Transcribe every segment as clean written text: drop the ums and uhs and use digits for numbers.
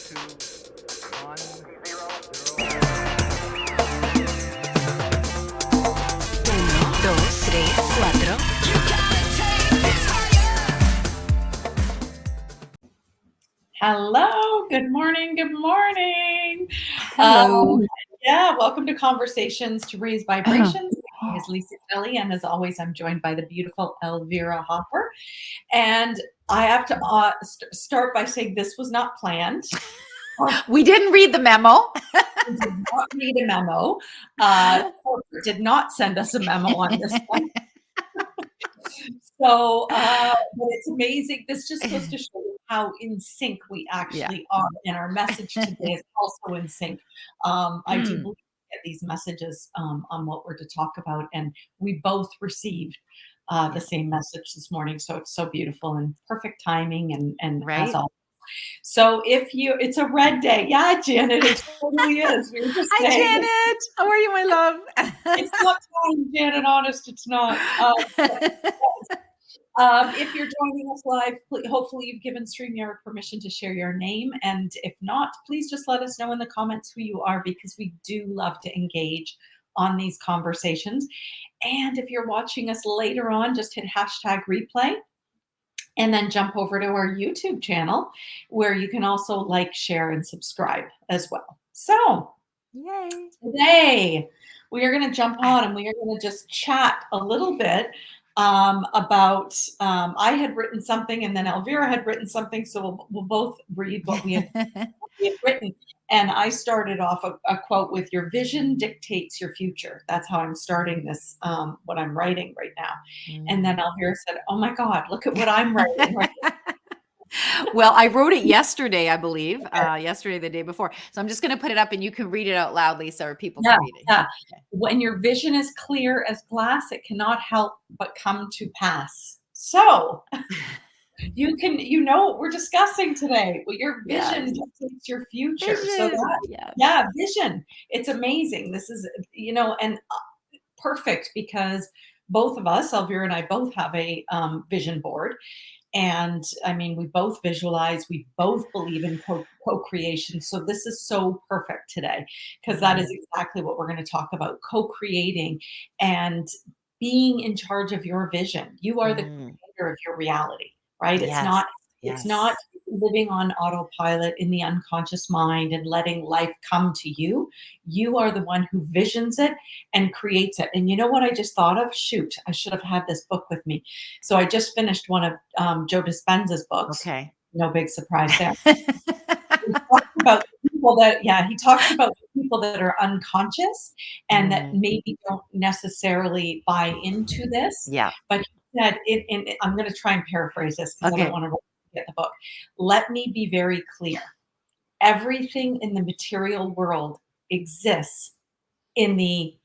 2, 1, 0. Uno, dos, tres, cuatro. Hello, good morning, good morning. Hello. Welcome to Conversations to Raise Vibrations. My name is Lisa Kelly, and as always, I'm joined by the beautiful Elvira Hopper. And I have to start by saying this was not planned. We didn't read the memo. We did not read a memo. Corporate did not send us a memo on this one. So, but it's amazing. This just goes to show you how in sync we actually are, and our message today is also in sync. I do believe we get these messages on what we're to talk about, and we both received the same message this morning. So it's so beautiful and perfect timing, and Right. as always. So it's a red day. Yeah, Janet, it totally is. We were just Hi, saying. Janet. How are you, my love? It's not time, Janet. Honest, it's not. If you're joining us live, hopefully you've given StreamYard permission to share your name. And if not, please just let us know in the comments who you are, because we do love to engage on these conversations. And if you're watching us later on, just hit hashtag replay and then jump over to our YouTube channel, where you can also like, share, and subscribe as well. So Yay. today we are going to jump on and we are going to just chat a little bit about I had written something, and then Elvira had written something, so we'll both read what we had written. And I started off a quote with, "Your vision dictates your future." That's how I'm starting this, what I'm writing right now. And then Elvira said, "Oh my God, look at what I'm writing right now." Well, I wrote it yesterday, I believe. Yesterday, the day before. So I'm just going to put it up, and you can read it out loud, Lisa, or people can read it. Yeah. When your vision is clear as glass, it cannot help but come to pass. So you know what we're discussing today. Well, your vision dictates your future. So vision. It's amazing. This is, and perfect, because both of us, Elvira and I, both have a vision board. And I mean, we both visualize, we both believe in co-creation. So this is so perfect today, because that is exactly what we're going to talk about: co-creating and being in charge of your vision. You are the creator of your reality, right? It's not living on autopilot in the unconscious mind and letting life come to you. You are the one who visions it and creates it. And you know what I just thought of? Shoot, I should have had this book with me. So I just finished one of Joe Dispenza's books. Okay. No big surprise there. He talks about people that are unconscious and that maybe don't necessarily buy into this. Yeah. But he said, I'm going to try and paraphrase this, because I don't want to get the book. "Let me be very clear. Everything in the material world exists in the,"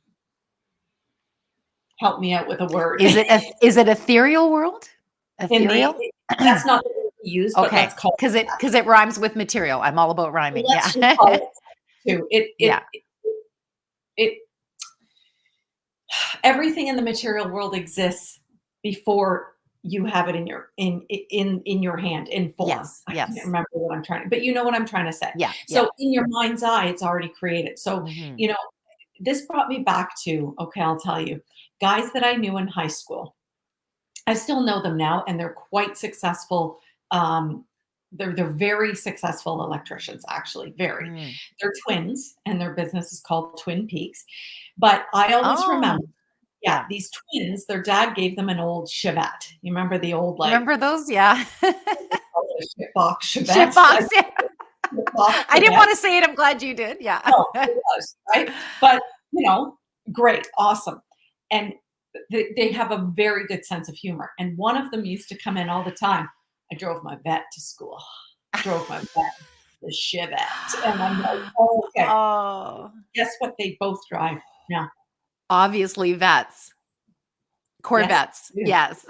help me out with a word. Is it ethereal world? Ethereal? That's not the word we use, but let's call it, because it rhymes with material. I'm all about rhyming. Let's just call it too. Everything in the material world exists before you have it in your hand, in form. Yes. I can't remember what I'm trying to, but you know what I'm trying to say. Yeah. So in your mind's eye, it's already created. So this brought me back to, I'll tell you, guys that I knew in high school. I still know them now, and they're quite successful. They're very successful electricians, actually, very. They're twins, and their business is called Twin Peaks. But I always remember, these twins, their dad gave them an old Chevette. You remember the old, remember those? Yeah. Shitbox Chevette. Shitbox, yeah. I didn't want to say it. I'm glad you did. Yeah. No, it was, right? But, great, awesome. And they have a very good sense of humor. And one of them used to come in all the time. "I drove my vet to school. I drove my vet, the Chevette." And I'm like, "Oh, okay." Oh. Guess what they both drive now? Obviously, vets. Corvettes. Yes.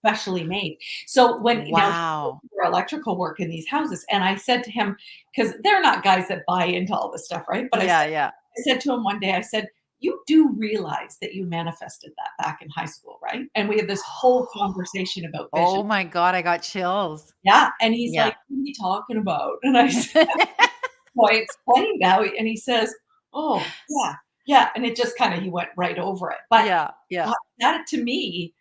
Specially made. So now for electrical work in these houses, and I said to him, because they're not guys that buy into all this stuff, right? But I said to him one day, I said, you do realize that you manifested that back in high school, right? And we had this whole conversation about Oh vision. my God, I got chills. Yeah, and he's Yeah. like, "What are you talking about?" And I said, so I explained how, and he says, "Oh, yeah, yeah," and it just kinda he went right over it, but Yeah, yeah, that to me,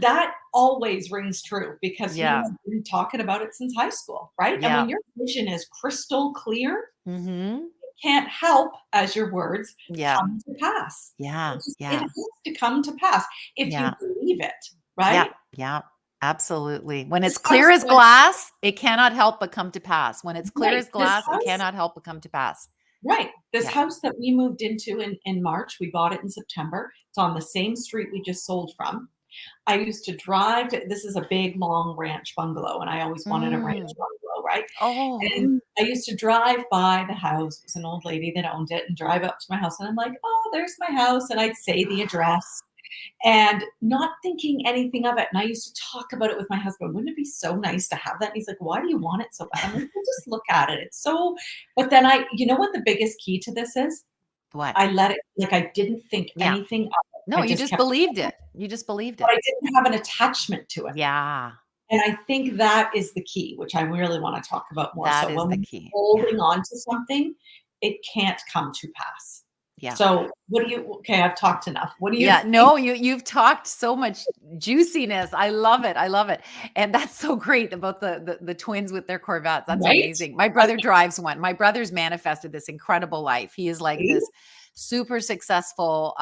that always rings true because we yeah, have been talking about it since high school, right? And yeah. when your vision is crystal clear, Mhm. it can't help, as your words, Yeah, come to pass. yeah, It yeah, has to come to pass if you yeah, believe it, yeah, right? yeah. Absolutely. When This it's clear house as went glass, it cannot help but come to pass. When it's clear right, as this glass, it house cannot help but come to pass. right, this Yeah. house that we moved into in March, we bought it in September. It's on the same street we just sold from. I used to drive to this is a big, long ranch bungalow, and I always wanted a ranch Mm. bungalow, right? Oh. And I used to drive by the house. It was an old lady that owned it and drive up to my house, and I'm like, "Oh, there's my house," and I'd say the address and not thinking anything of it, and I used to talk about it with my husband, "Wouldn't it be so nice to have that?" And he's like, "Why do you want it so bad?" I'm like, "Well, just look at it. It's so" but then I you know what the biggest key to this is? What? I let it like, I didn't think Yeah. anything of it. No, I you just just kept believed it. You just believed but it. I didn't have an attachment to it. Yeah. And I think that is the key, which I really wanna talk about more. That So is when the we're key. Yeah. holding on to something, it can't come to pass. Yeah. So, what do you okay, I've talked enough. What do you Yeah, think? no, you've talked so much juiciness. I love it. I love it. And that's so great about the twins with their Corvettes. That's Right? amazing. My I brother drives one. My brother's manifested this incredible life. He is like see? this super successful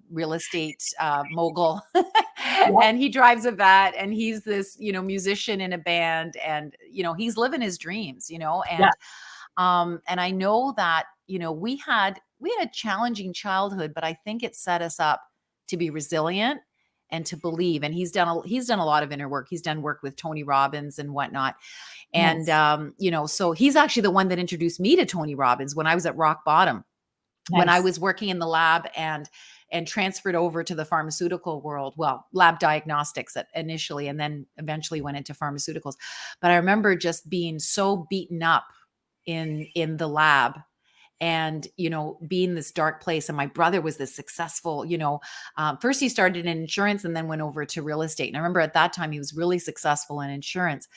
real estate mogul. Yep, And he drives a vet and he's this, musician in a band and he's living his dreams, yeah, and I know that, we had a challenging childhood, but I think it set us up to be resilient and to believe. And he's done a lot of inner work. He's done work with Tony Robbins and whatnot. And nice, so he's actually the one that introduced me to Tony Robbins when I was at rock bottom, when I nice. was working in the lab and transferred over to the pharmaceutical world. Well, lab diagnostics initially, and then eventually went into pharmaceuticals. But I remember just being so beaten up in the lab and being this dark place. And my brother was this successful, first he started in insurance and then went over to real estate. And I remember at that time he was really successful in insurance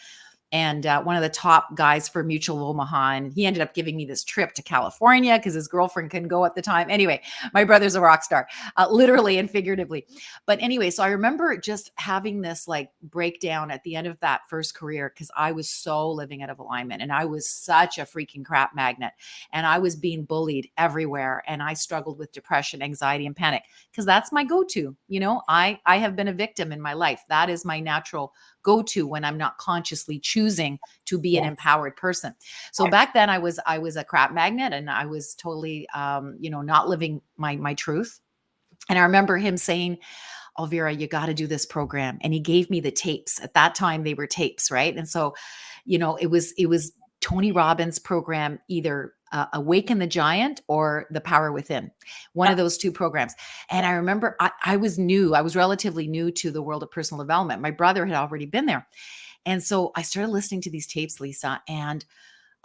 and one of the top guys for Mutual Omaha. And he ended up giving me this trip to California because his girlfriend couldn't go at the time. Anyway, my brother's a rock star, literally and figuratively. But anyway, so I remember just having this like breakdown at the end of that first career because I was so living out of alignment and I was such a freaking crap magnet and I was being bullied everywhere. And I struggled with depression, anxiety, and panic because that's my go-to. I have been a victim in my life. That is my natural go to when I'm not consciously choosing to be an Yes, empowered person. So back then I was a crap magnet and I was totally not living my truth. And I remember him saying, Elvira, you got to do this program. And he gave me the tapes. At that time they were tapes, right? And so, it was Tony Robbins program, either Awaken the Giant or The Power Within, one yeah, of those two programs. And I remember I was new, I was relatively new to the world of personal development. My brother had already been there. And so I started listening to these tapes, Lisa, and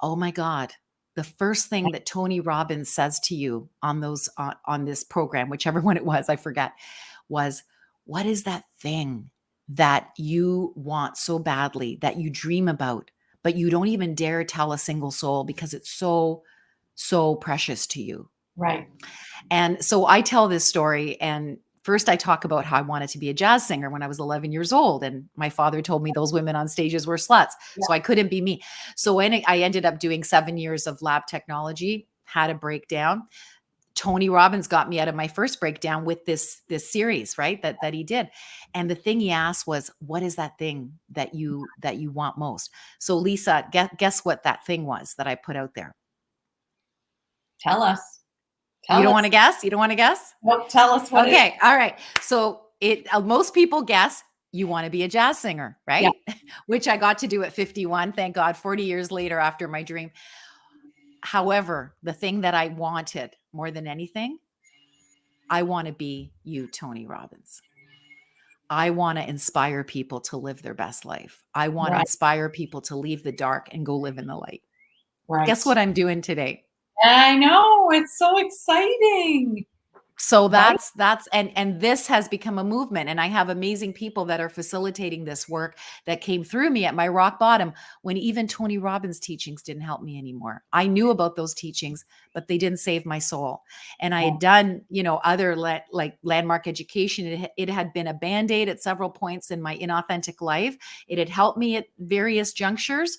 oh my God, the first thing that Tony Robbins says to you on those on this program, whichever one it was, I forget, was what is that thing that you want so badly that you dream about, but you don't even dare tell a single soul because it's so, so precious to you. right. And so I tell this story and first I talk about how I wanted to be a jazz singer when I was 11 years old and my father told me those women on stages were sluts. Yeah, So I couldn't be me. So when I ended up doing 7 years of lab technology, had a breakdown. Tony Robbins got me out of my first breakdown with this series, right? That he did. And the thing he asked was, what is that thing that you want most? So Lisa, guess what that thing was that I put out there? tell us, You tell don't us. want to guess? You don't want to guess? Nope, tell us what it is. Okay. All right. So most people guess you want to be a jazz singer, Yeah, right? Which I got to do at 51. Thank God, 40 years later after my dream. However, the thing that I wanted more than anything, I want to be you, Tony Robbins. I want to inspire people to live their best life. I want to right, inspire people to leave the dark and go live in the light. Guess right. what I'm doing today? I know, it's so exciting, So right? that's and this has become a movement, and I have amazing people that are facilitating this work that came through me at my rock bottom when even Tony Robbins teachings didn't help me anymore. I knew about those teachings, but they didn't save my soul. And I Yeah, had done, other like landmark education. It had been a band-aid at several points in my inauthentic life. It had helped me at various junctures,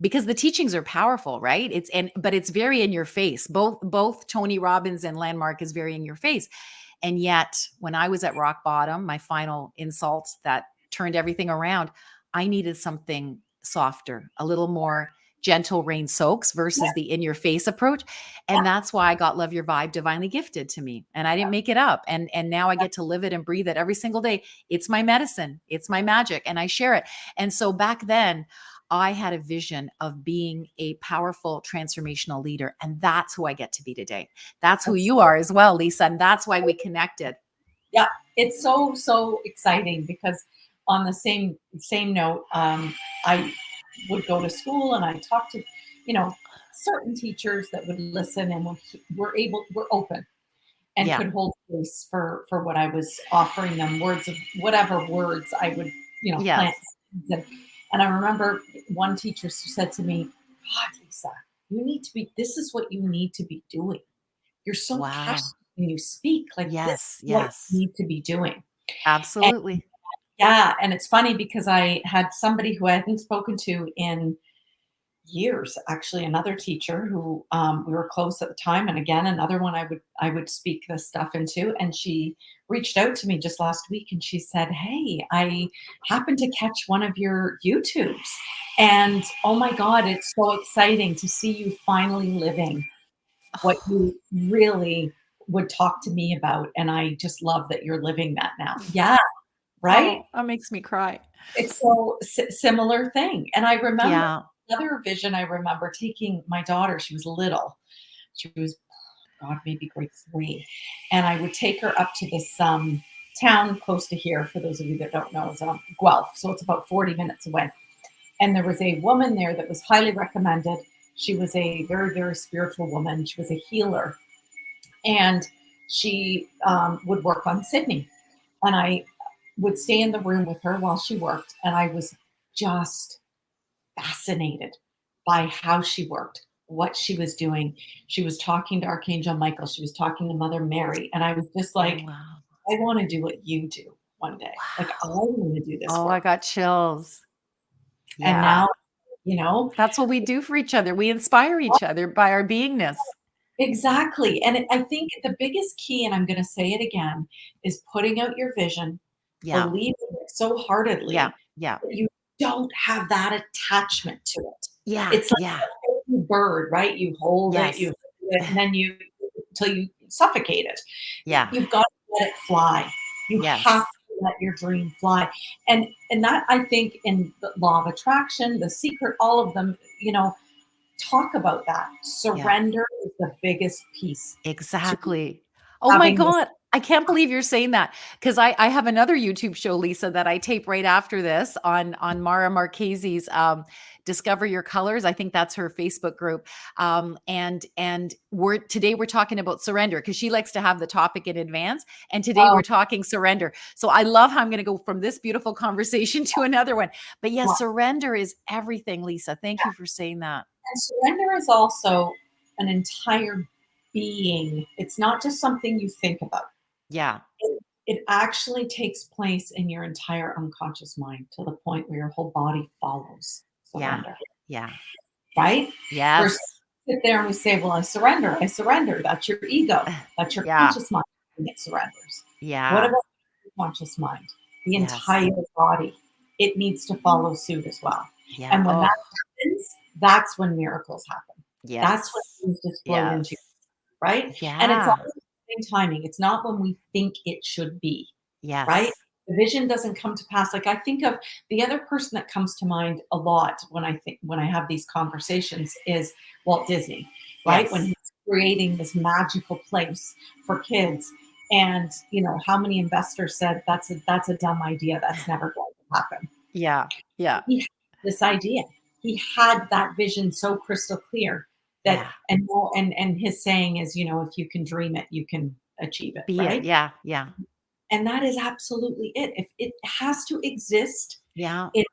because the teachings are powerful, right? But it's very in your face. Both Tony Robbins and Landmark is very in your face. And yet, when I was at rock bottom, my final insult that turned everything around, I needed something softer, a little more gentle rain soaks versus the in your face approach. yeah, And that's why I got Love Your Vibe divinely gifted to me. And I didn't make it up. And now I get to live it and breathe it every single day. It's my medicine. It's my magic. And I share it. And so back then, I had a vision of being a powerful transformational leader. And that's who I get to be today. That's who that's you are as well, Lisa. And that's why we connected. yeah, it's so, so exciting because on the same note, I would go to school and I talked to, you know, certain teachers that would listen and were open and Yeah. could hold space for what I was offering them, words of whatever words I would, plant Yes. seeds. And I remember one teacher said to me, God, Lisa, you need to be, this is what you need to be doing. You're so Wow. passionate when you speak, like this Yes. is what you Yes. need to be doing. And Absolutely. yeah, and it's funny because I had somebody who I hadn't spoken to in years, actually, another teacher who we were close at the time, and again another one I would speak this stuff into, and she reached out to me just last week and she said, hey, I happened to catch one of your YouTubes, and oh my god, it's so exciting to see you finally living what you really would talk to me about, and I just love that you're living that now. Yeah, right. Oh, that makes me cry. It's so similar thing. And I remember Yeah. another vision. I remember taking my daughter, she was little. She was, God, maybe grade 3. And I would take her up to this town close to here. For those of you that don't know, is Guelph. So it's about 40 minutes away. And there was a woman there that was highly recommended. She was a very, very spiritual woman. She was a healer. And she would work on Sydney. And I would stay in the room with her while she worked. And I was just fascinated by how she worked, what she was doing. She was talking to Archangel Michael, she was talking to Mother Mary. And I was just Oh, like, wow. I want to do what you do one day. Like, I Wow. want to do this Oh, I work. got chills. And Yeah. now, you know, That's what we do for each other. We inspire each other by our beingness. exactly. And I think the biggest key, and I'm going to say it again, is putting out your vision, Yeah. believing it so Yeah. heartedly Yeah. that you don't have that attachment to it. Yeah. It's like Yeah. a bird, right? You hold it, Yes. you hold it, and then you till you suffocate it. Yeah. You've got to let it fly. You have Yes. to let your dream fly. And that, I think, in the law of attraction, the secret, all of them, talk about that. Yeah. Surrender is the biggest piece to Exactly. Oh my having this. God. I can't believe you're saying that, because I have another YouTube show, Lisa, that I tape right after this on Mara Marchese's Discover Your Colors. I think that's her Facebook group. And we're talking about surrender, because she likes to have the topic in advance. And today Oh, we're talking surrender. So I love how I'm going to go from this beautiful conversation to another one. But yes, wow. surrender is everything, Lisa. Thank you for saying that. And surrender is also an entire being. It's not just something you think about. Yeah. It actually takes place in your entire unconscious mind to the point where your whole body follows Yeah. surrender, Yeah. right? Versus Yes. sit there and we say, well, I surrender, I surrender. That's your ego. That's your Yeah. conscious mind that surrenders. What Yeah. about your conscious mind? The Yes. entire body. It needs to follow suit as well. Yeah. And when that Oh, happens, that's when miracles happen. That's when yes. things just flow into, Yes. right? And it's Yeah. always the same timing. It's not when we think it should be, right? Yes. The vision doesn't come to pass. Like I think of the other person that comes to mind a lot when I have these conversations is Walt Disney, right? When Yes. he's creating this magical place for kids. And how many investors said that's a dumb idea. That's never going to happen. Yeah. Yeah. He had this idea. He had that vision so crystal clear that, Yeah. and his saying is, if you can dream it, you can achieve it, Be it. right? Yeah. Yeah. And that is absolutely it. If it has to exist Yeah. in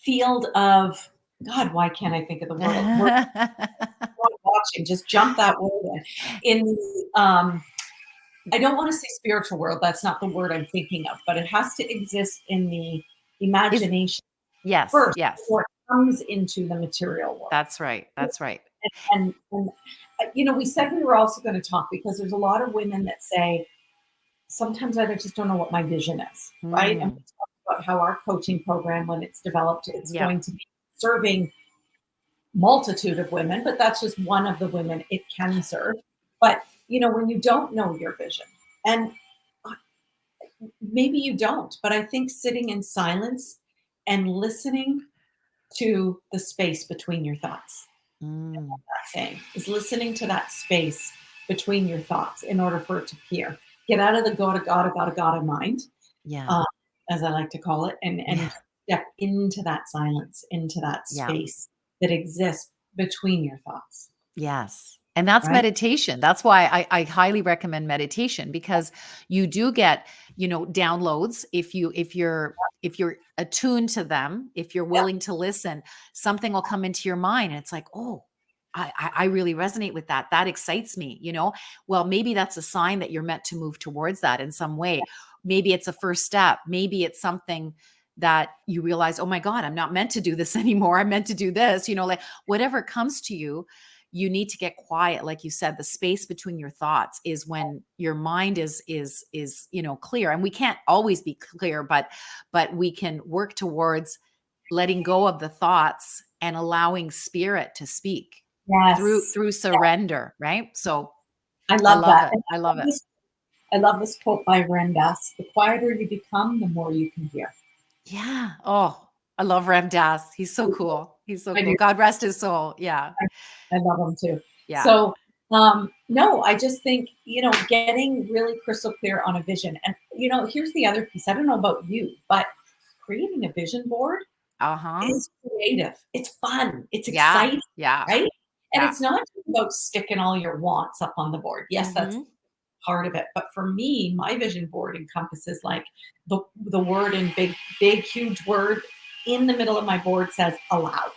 field of God, why can't I think of the word watching? Just jump that word in the I don't want to say spiritual world. That's not the word I'm thinking of, but it has to exist in the Is imagination yes. first Yes. before it comes into the material world. That's right. That's right. And we said we were also going to talk because there's a lot of women that say, sometimes I just don't know what my vision is, right? And we Mm. talked about how our coaching program, when it's developed, it's Yeah. going to be serving multitude of women, but that's just one of the women it can serve. But when you don't know your vision, and maybe you don't, but I think sitting in silence and listening to the space between your thoughts, Mm. that saying is listening to that space between your thoughts in order for it to appear. Get out of the gotta mind, Yeah. um, as I like to call it, and Yeah. step into that silence, into that Yeah. space that exists between your thoughts, Yes. And that's right? meditation. That's why I highly recommend meditation because you do get, downloads if you're attuned to them, if you're Yep. willing to listen, something will come into your mind and it's like, oh, I really resonate with that. That excites me. Well, maybe that's a sign that you're meant to move towards that in some way. Maybe it's a first step. Maybe it's something that you realize, oh my God, I'm not meant to do this anymore. I'm meant to do this, like whatever comes to you, you need to get quiet. Like you said, the space between your thoughts is when your mind is clear. And we can't always be clear, but we can work towards letting go of the thoughts and allowing spirit to speak through Yes. through surrender, right? So I I love love that. it. And I love it. I love this quote by Ram Dass. The quieter you become, the more you can hear. Yeah. Oh, I love Ram Dass. He's so cool. He's so I cool. do. God rest his soul. Yeah. I love them too. Yeah. So, no, I just think, getting really crystal clear on a vision. And, here's the other piece. I don't know about you, but creating a vision board Uh-huh. is creative. It's fun. It's Yeah. exciting, Yeah. right? And Yeah. it's not just about sticking all your wants up on the board. Yes, that's Mhm. part of it. But for me, my vision board encompasses like the word in big, huge word in the middle of my board says allow.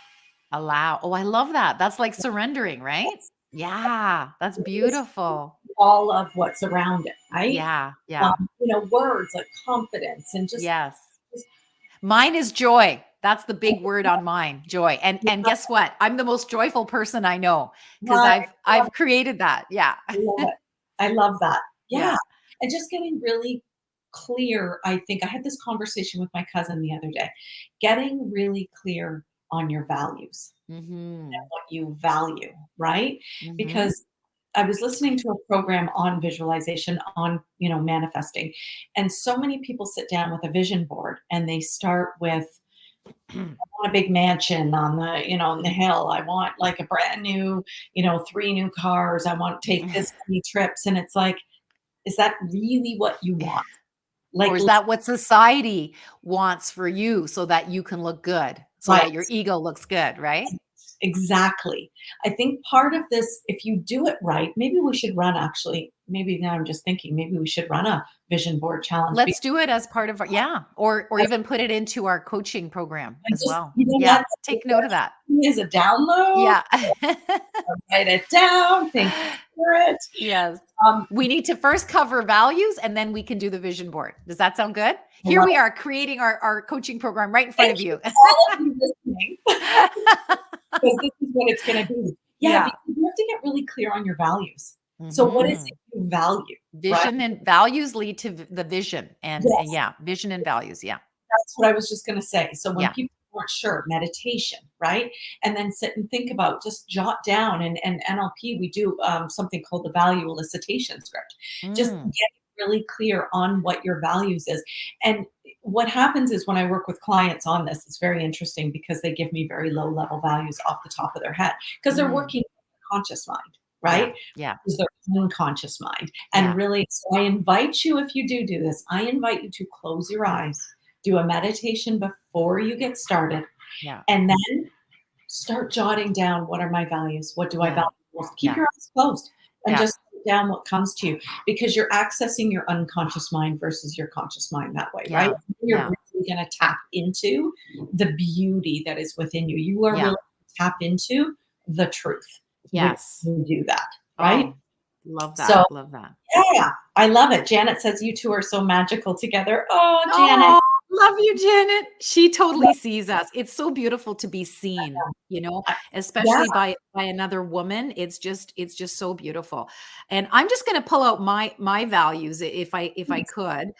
Allow. Oh, I love that. That's like surrendering, right? Yeah, that's beautiful. All of what's around it, right? Yeah, yeah. Words like confidence and Yes. just Mine is joy. That's the big word on mine, joy. And guess what? I'm the most joyful person I know because I I've created that. Yeah. love it. I love that. Yeah. Yeah. And just getting really clear. I think I had this conversation with my cousin the other day. Getting really clear on your values and Mhm. what you value, right? Mhm. Because I was listening to a program on visualization, on, manifesting. And so many people sit down with a vision board and they start with, want a big mansion on the hill. I want like a brand new, 3 new cars. I want to take this many trips. And it's like, is that really what you want? Or Like, is that what society wants for you so that you can look good, so right. that your ego looks good, right? Exactly. I think part of this, if you do it right, maybe we should run actually, maybe now I'm just thinking, maybe we should run a vision board challenge. Let's do it as part of our yeah, or I, even put it into our coaching program I as just, well. you know Yeah, what? take note of that. Is a download, Yeah. write it down, thank you for it. Yes. Um, We need to first cover values and then we can do the vision board. Does that sound good? I Here love we it. are creating our coaching program right in front Thank of you, you. all of you listening, because this is what it's going to be. Yeah, Yeah. because you have to get really clear on your values. So, what is Mhm. it you value, right? Vision and values lead to the vision and Yes. yeah, vision and values. Yeah. That's what I was just gonna say. So when Yeah. people aren't sure, meditation, right? And then sit and think about, just jot down, and NLP, we do something called the value elicitation script. Just Mm. get really clear on what your values is. And what happens is when I work with clients on this, it's very interesting because they give me very low level values off the top of their head because they're Mm. working with their conscious mind, Yeah. right? Yeah. Is their unconscious mind. And Yeah. really, so I invite you, if you do this, I invite you to close your eyes, do a meditation before you get started, Yeah. and then start jotting down, what are my values? What do I Yeah. value most? Keep Yeah. your eyes closed and Yeah. just write down what comes to you, because you're accessing your unconscious mind versus your conscious mind that way, right? Yeah. You're Yeah. really going to tap into the beauty that is within you. You are Yeah. really tap into the truth when Yes. you do that, right? Oh, love So that. Love that. yeah, I love it. Janet says you two are so magical together. Oh, Janet. Oh, love you, Janet. She totally sees us. It's so beautiful to be seen, Yeah. especially by another woman. It's just so beautiful. And I'm just going to pull out my values if I could,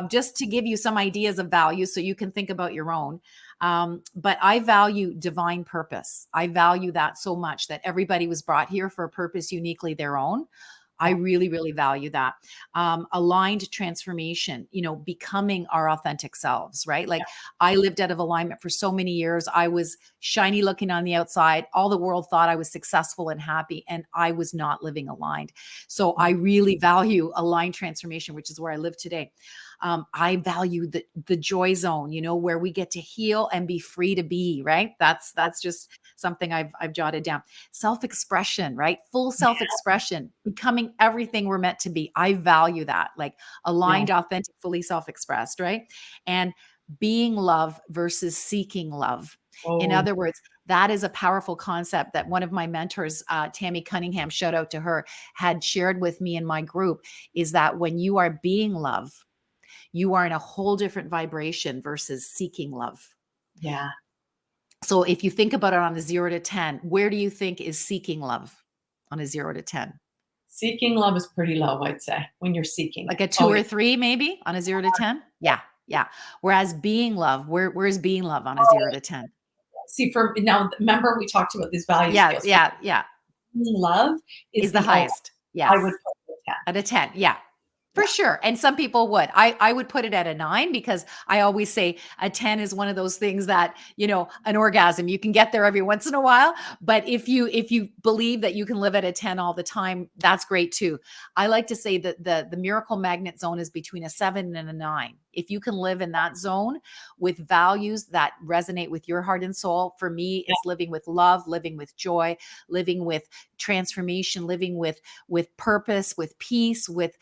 just to give you some ideas of values so you can think about your own. But I value divine purpose. I value that so much, that everybody was brought here for a purpose uniquely their own. I really, really value that. Aligned transformation, becoming our authentic selves, right? Like, I lived out of alignment for so many years. I was shiny looking on the outside. All the world thought I was successful and happy, and I was not living aligned. So I really value aligned transformation, which is where I live today. I value the joy zone, where we get to heal and be free to be, right? That's just something I've jotted down. Self-expression, right? Full self-expression, becoming everything we're meant to be. I value that, like Yeah. aligned, authentic, fully self-expressed, right? And being love versus seeking love. In Oh, other words, that is a powerful concept that one of my mentors, Tammy Cunningham, shout out to her, had shared with me in my group, is that when you are being love, you are in a whole different vibration versus seeking love. yeah. So if you think about it on a 0 to 10, where do you think is seeking love on a 0 to 10? Seeking love is pretty low, I'd say, when you're seeking Like it. a two Oh, yeah. or three, maybe on a 0 to 10? Yeah. Yeah. Whereas being love, where's being love on a Oh, 0 to 10? see, for now, remember we talked about these value Yeah. scales. For Yeah. Yeah. me, love is Is the the ultimate. highest. I would Yes. put it at 10. At a 10. Yeah. For Yeah. sure. And some people would. I would put it at a 9, because I always say a 10 is one of those things that, an orgasm, you can get there every once in a while. But if you believe that you can live at a 10 all the time, that's great too. I like to say that the miracle magnet zone is between a 7 and a 9. If you can live in that zone with values that resonate with your heart and soul, for me, Yeah. it's living with love, living with joy, living with transformation, living with purpose, with peace, with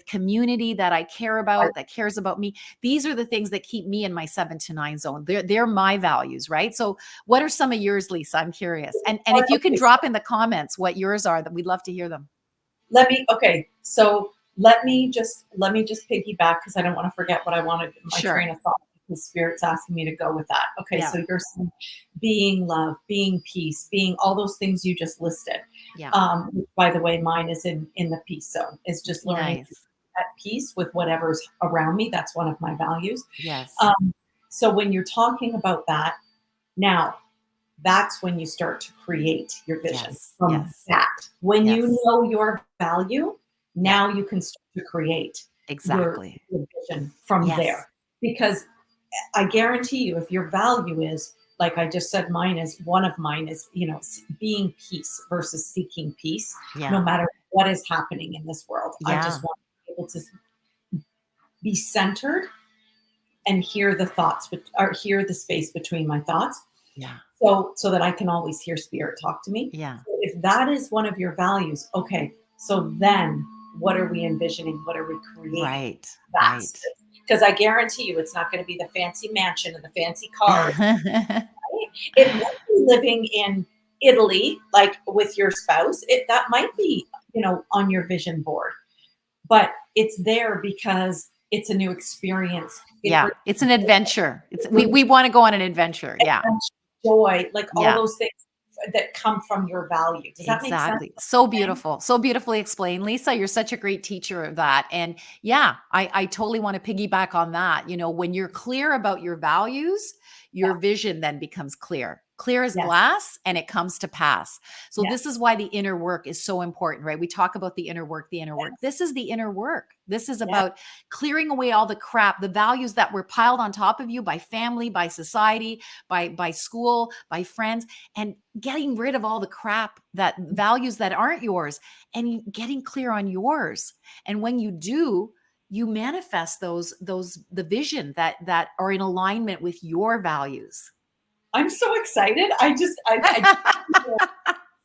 community that I care I- about, that cares about me. These are the things that keep me in my 7 to 9 zone. They're my values, right? So what are some of yours, Lisa? I'm curious. And if you can Okay, drop in the comments what yours are, that we'd love to hear them. okay. So let me just piggyback, because I don't want to forget what I wanted, my Sure. train of thought, because Spirit's asking me to go with that. Okay, Yeah. so you're saying being love, being peace, being all those things you just listed. Yeah. By the way, mine is in the peace zone. Is just learning to be Nice. at peace with whatever's around me. That's one of my values. Yes. Um, so when you're talking about that now, that's when you start to create your vision Yes. from Yes. that. When you Yes. know your value, Yeah. now you can start to create Exactly. your vision from Yes. there. Because I guarantee you, if your value is, like I just said, one of mine is, being peace versus seeking peace, no Yeah. matter what is happening in this world. I Yeah. just want to be able to be centered and hear the thoughts, or hear the space between my thoughts, Yeah. so that I can always hear spirit talk to me. Yeah. So if that is one of your values, okay, so then what are we envisioning? What are we creating? Right. That's Right. because I guarantee you it's not going to be the fancy mansion and the fancy car. It might be living in Italy, like with your spouse. That might be, on your vision board, but it's there because it's a new experience. It Yeah. brings It's an adventure. We want to go on an adventure. Yeah. joy, like all Yeah. those things that come from your value. Does that make sense? Exactly. So beautiful. So beautifully explained, Lisa. You're such a great teacher of that. And yeah, I totally want to piggyback on that. When you're clear about your values, Yeah. your vision then becomes clear as Yes. glass, and it comes to pass. So this Yes. is why the inner work is so important, right? We talk about the inner work, the inner work. Yes. This is the inner work. This is Yes. about clearing away all the crap, the values that were piled on top of you by family, by society, by school, by friends, and getting rid of all the crap, that values that aren't yours, and getting clear on yours. And when you do, you manifest the vision that are in alignment with your values. I'm so excited. I feel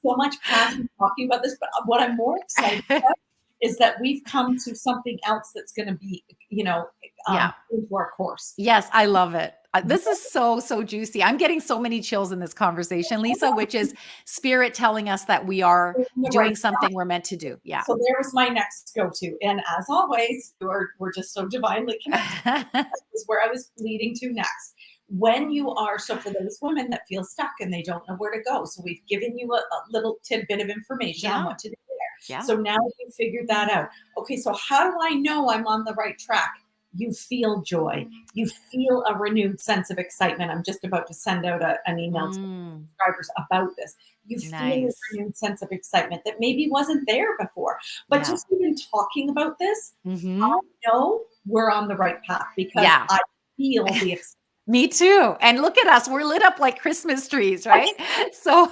so much passion talking about this, but what I'm more excited about is that we've come to something else that's going to be, Yeah. into our course. Yes, I love it. This is so, so juicy. I'm getting so many chills in this conversation, Lisa, which is spirit telling us that we are Right. doing something we're meant to do. Yeah. So there was my next go-to. And as always, we're just so divinely connected. Is where I was leading to next. When you are, so for those women that feel stuck and they don't know where to go, so we've given you a little tidbit of information on Yeah. what to do there. Yeah. So now you figured that out. Okay, so how do I know I'm on the right track? You feel joy. You feel a renewed sense of excitement. I'm just about to send out an email to subscribers about this. You feel a Nice. renewed sense of excitement that maybe wasn't there before. But Yeah. just even talking about this, Mm-hmm. I know we're on the right path because Yeah. I feel the excitement. Me too. And look at us. We're lit up like Christmas trees, right? So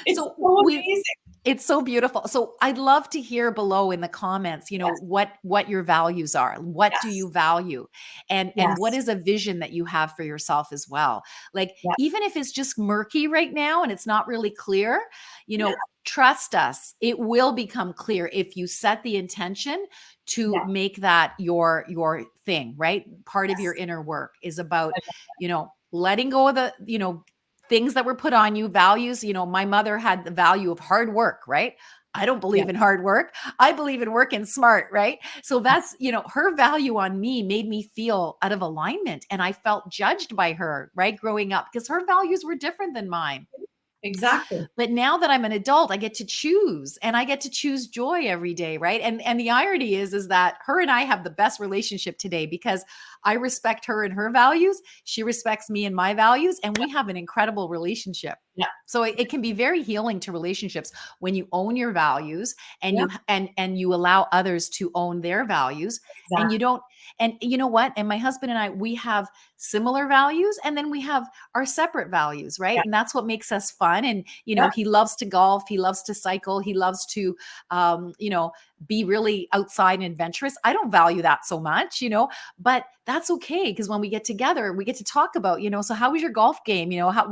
It's so so we amazing. it's so beautiful. So I'd love to hear below in the comments, Yes, what your values are. What do yes, you value? And what yes, is a vision that you have for yourself as well? Like yes, even if it's just murky right now and it's not really clear, yeah, trust us, it will become clear if you set the intention to yeah, make that your thing, right? Part of your yes. inner work is about, letting go of the, things that were put on you, values. My mother had the value of hard work, right? I don't Yeah, believe in hard work. I believe in working smart, right? So that's, her value on me made me feel out of alignment. And I felt judged by her, right? Growing up, because her values were different than mine. exactly. But now that I'm an adult, I get to choose, and I get to choose joy every day, right? And the irony is that her and I have the best relationship today because I respect her and her values, she respects me and my values, and we have an incredible relationship. Yeah, So it can be very healing to relationships when you own your values and yeah, you allow others to own their values, and you exactly. don't. And you know what? And my husband and I, we have similar values, and then we have our separate values, right? Yeah, And that's what makes us fun. And yeah, he loves to golf, he loves to cycle, he loves to be really outside and adventurous. I don't value that so much, but that's okay, because when we get together, we get to talk about, so how was your golf game? How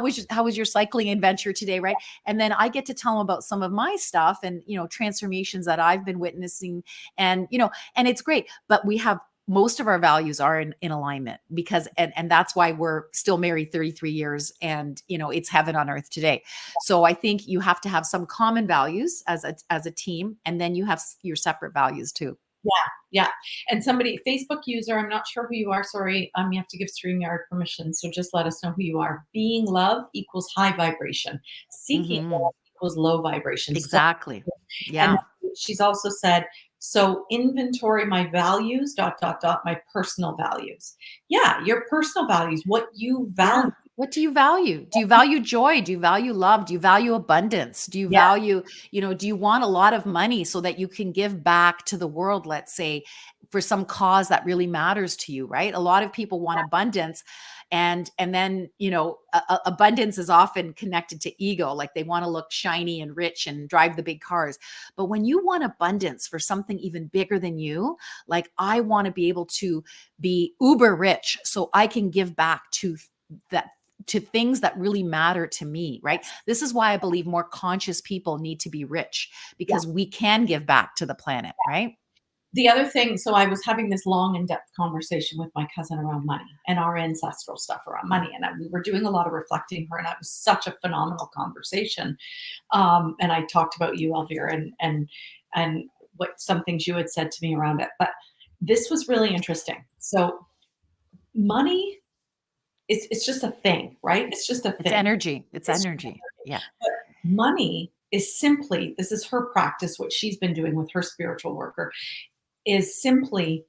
was your cycling adventure today, right? And then I get to tell them about some of my stuff and, transformations that I've been witnessing, and and it's great. But we have most of our values are in alignment, because and that's why we're still married 33 years, and it's heaven on earth today. So I think you have to have some common values as a team, and then you have your separate values too. yeah, yeah. And somebody, Facebook user, I'm not sure who you are. Sorry, you have to give StreamYard permission. So just let us know who you are. Being love equals high vibration. Seeking Hmm. love equals low vibration. So, Exactly. and Yeah. she's also said, so inventory my values, dot, dot, dot, my personal values. Yeah, your personal values, what you Yeah. value. What do you value? Do you value joy? Do you value love? Do you value abundance? Do you Yeah, value, do you want a lot of money so that you can give back to the world, let's say, for some cause that really matters to you, right? A lot of people want abundance, and then, abundance is often connected to ego, like they want to look shiny and rich and drive the big cars. But when you want abundance for something even bigger than you, like I want to be able to be uber rich so I can give back that to things that really matter to me, right? This is why I believe more conscious people need to be rich, yeah. because we can give back to the planet, right? The other thing, so I was having this long in-depth conversation with my cousin around money and our ancestral stuff around money. And we were doing a lot of reflecting her, and it was such a phenomenal conversation. And I talked about you, Elvira, and what some things you had said to me around it. But this was really interesting. So money is it's just a thing, right? It's just a It's thing. energy. It's It's energy. Yeah. but money is simply, this is her practice, what she's been doing with her spiritual worker, is simply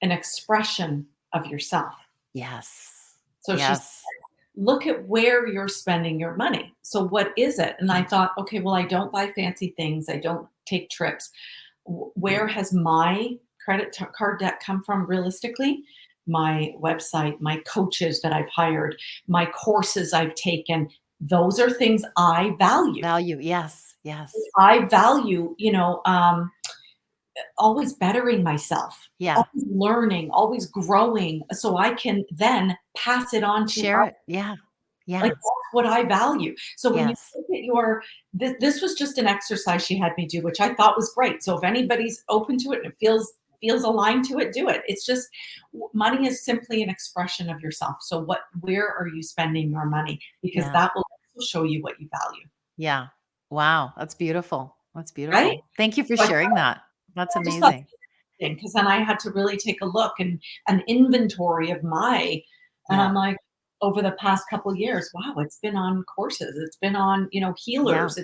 an expression of yourself. Yes. So she's, Yes. look at where you're spending your money. So what is it? And I thought, okay, well, I don't buy fancy things. I don't take trips. Where has my card debt come from realistically? My website, my coaches that I've hired, my courses I've taken. Those are things I value. Value. Yes. Yes. I value, always bettering myself, Yeah. always learning, always growing, so I can then pass it on to Share others. it. Yeah. Like, Yeah. that's what I value. So when you Yes. look at your this was just an exercise she had me do, which I thought was great. So if anybody's open to it and it feels aligned to it, do it. It's just money is simply an expression of yourself. So where are you spending your money? Because Yeah. that will also show you what you value, Yeah. Wow. That's beautiful. That's right? beautiful. Thank you for So sharing that. That's I just thought amazing. because then I had to really take a look and an inventory of and Yeah. I'm like, over the past couple of years, wow, it's been on courses, it's been on, Yeah. healers,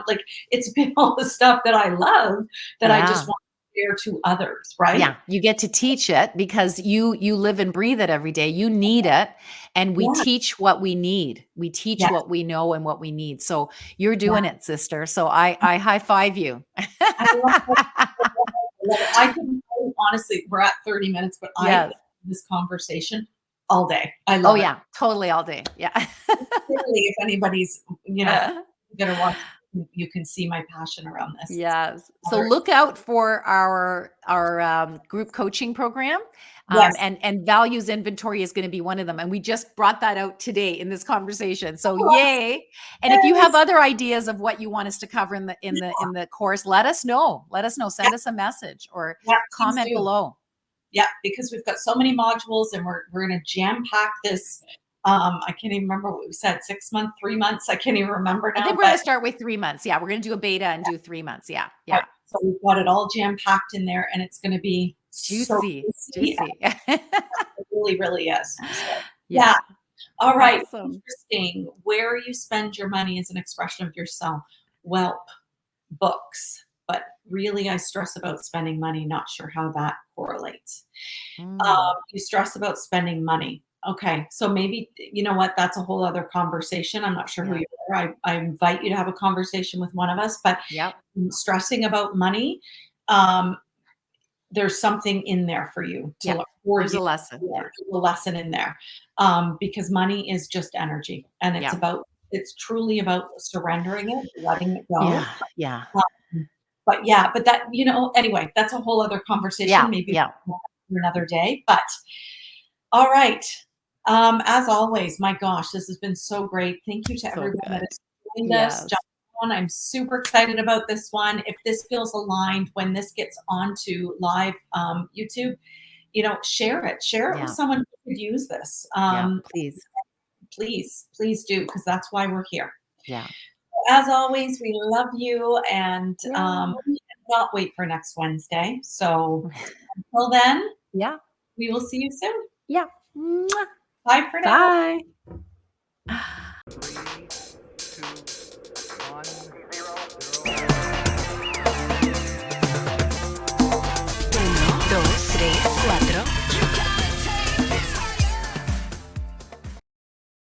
like it's been all the stuff that I love that I just Yeah. want to share to others, right? Yeah, you get to teach it because you live and breathe it every day. You need it, and we Yeah, teach what we need. We teach yes, what we know and what we need. So you're yeah. doing it, sister. So I high five you. I love it. I love it. I can honestly, we're at 30 minutes, but I Yes. this conversation all day. I Oh love it. yeah, totally all day. Yeah. Clearly, if anybody's, gonna watch, you can see my passion around this. It's Yes. So other look out for our group coaching program, yes. and values inventory is going to be one of them. And we just brought that out today in this conversation. So yay! And if you have Yes. other ideas of what you want us to cover in the course, let us know. Let us know. Yeah, Send us a message or yeah, please comment do. below. Yeah, because we've got so many modules and we're gonna jam pack this. I can't even remember what we said, 6 months, 3 months. I can't even remember I now, think we're going but to start with 3 months. Yeah, we're going to do a beta and do 3 months. Yeah, right. yeah. So we've got it all jam packed in there and it's gonna be so Juicy, juicy. juicy. It really, really is. So yeah. Yeah, All right. awesome. Interesting. Where you spend your money is an expression of yourself. Well, books. But really I stress about spending money, not sure how that correlates. Mm, You stress about spending money. Okay, so maybe you know what? That's a whole other conversation. I'm not sure who yeah. you are. I invite you to have a conversation with one of us, but Yep. stressing about money, um, there's something in there for you to Yeah. look for There's you. a lesson. Yeah, Yeah. there's a lesson in there, because money is just energy, and Yeah. it's truly about surrendering it, letting it go. Yeah. Yeah. But yeah, but that anyway, that's a whole other Yeah. conversation. Maybe Yeah. for another day. But all right. As always, my gosh, this has been so great. Thank you to So everyone that good. has joined us. Yes. John, I'm super excited about this one. If this feels aligned when this gets onto live YouTube, share it. Share it with Yeah. someone who could use this. Yeah. Please. Please, please do, because that's why we're here. Yeah. As always, we love you, and Yeah. we cannot wait for next Wednesday. So until then, Yeah. we will see you soon. Yeah. Mwah. Bye for now. Bye.